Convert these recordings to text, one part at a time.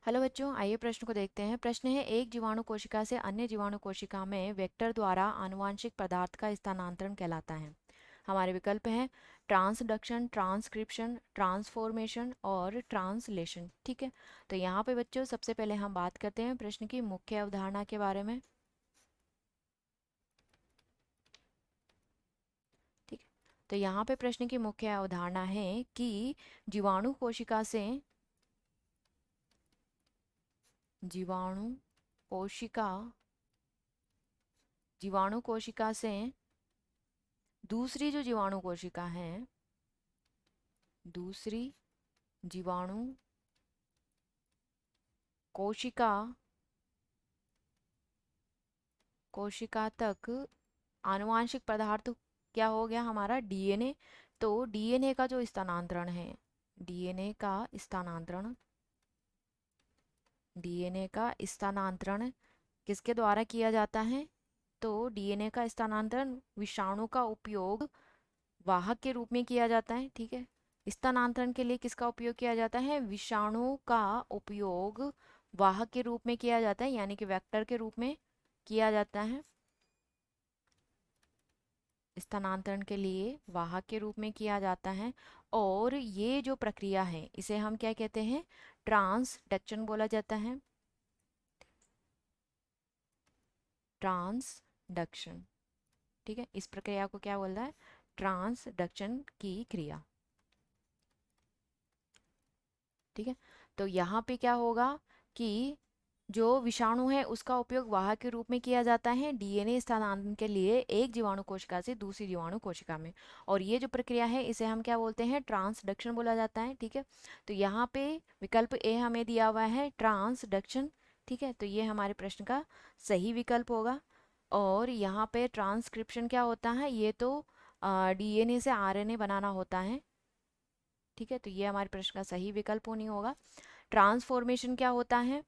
Hello बच्चों, आइए प्रश्न को देखते हैं। प्रश्न है, एक जीवाणु कोशिका से अन्य जीवाणु कोशिका में वेक्टर द्वारा आनुवांशिक पदार्थ का स्थानांतरण कहलाता है। हमारे विकल्प हैं ट्रांसडक्शन, ट्रांसक्रिप्शन, ट्रांसफॉर्मेशन और ट्रांसलेशन। ठीक है, तो यहाँ पे बच्चों सबसे पहले हम बात करते हैं प्रश्न की मुख्य अवधारणा के बारे में। ठीक है, तो यहाँ पे प्रश्न की मुख्य अवधारणा है कि जीवाणु कोशिका से जीवाणु कोशिका जीवाणु कोशिका से दूसरी जो जीवाणु कोशिका है, दूसरी जीवाणु कोशिका कोशिका तक आनुवांशिक पदार्थ क्या हो गया हमारा डीएनए। तो डीएनए का जो स्थानांतरण है, डीएनए का स्थानांतरण डीएनए का स्थानांतरण किसके द्वारा किया जाता है? तो डीएनए का स्थानांतरण विषाणु का उपयोग वाहक के रूप में किया जाता है। ठीक है, स्थानांतरण के लिए किसका उपयोग किया जाता है? विषाणु का उपयोग वाहक के रूप में किया जाता है, यानी कि वेक्टर के रूप में किया जाता है। स्थानांतरण के लिए वाहक के रूप में किया जाता है। और ये जो प्रक्रिया है इसे हम क्या कहते हैं? ट्रांसडक्शन बोला जाता है। ट्रांसडक्शन। ठीक है, इस प्रक्रिया को क्या बोल रहा है? ट्रांसडक्शन की क्रिया। ठीक है, तो यहाँ पे क्या होगा कि जो विषाणु है उसका उपयोग वाहक के रूप में किया जाता है डीएनए स्थानांतरण के लिए एक जीवाणु कोशिका से दूसरी जीवाणु कोशिका में। और ये जो प्रक्रिया है इसे हम क्या बोलते हैं? ट्रांसडक्शन बोला जाता है। ठीक है, तो यहाँ पे विकल्प ए हमें दिया हुआ है ट्रांसडक्शन। ठीक है, तो ये हमारे प्रश्न का सही विकल्प होगा। और यहाँ पे ट्रांसक्रिप्शन क्या होता है? ये तो डीएनए से आरएनए बनाना होता है। ठीक है, तो ये हमारे प्रश्न का सही विकल्प नहीं होगा। ट्रांसफॉर्मेशन क्या होता है?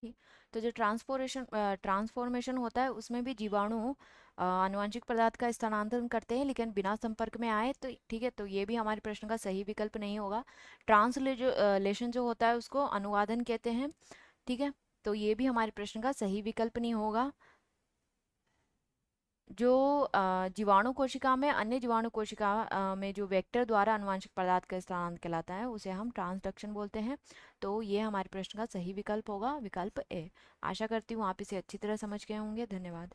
ठीक, तो जो ट्रांसफॉर्मेशन होता है उसमें भी जीवाणु आनुवांशिक पदार्थ का स्थानांतरण करते हैं लेकिन बिना संपर्क में आए। तो ठीक है, तो ये भी हमारे प्रश्न का सही विकल्प नहीं होगा। ट्रांसलेशन जो होता है उसको अनुवादन कहते हैं। ठीक है, तो ये भी हमारे प्रश्न का सही विकल्प नहीं होगा। जो जीवाणु कोशिका में अन्य जीवाणु कोशिका में जो वेक्टर द्वारा आनुवंशिक पदार्थ का स्थानांतरण कहलाता है उसे हम ट्रांसडक्शन बोलते हैं। तो ये हमारे प्रश्न का सही विकल्प होगा, विकल्प ए। आशा करती हूँ आप इसे अच्छी तरह समझ गए होंगे। धन्यवाद।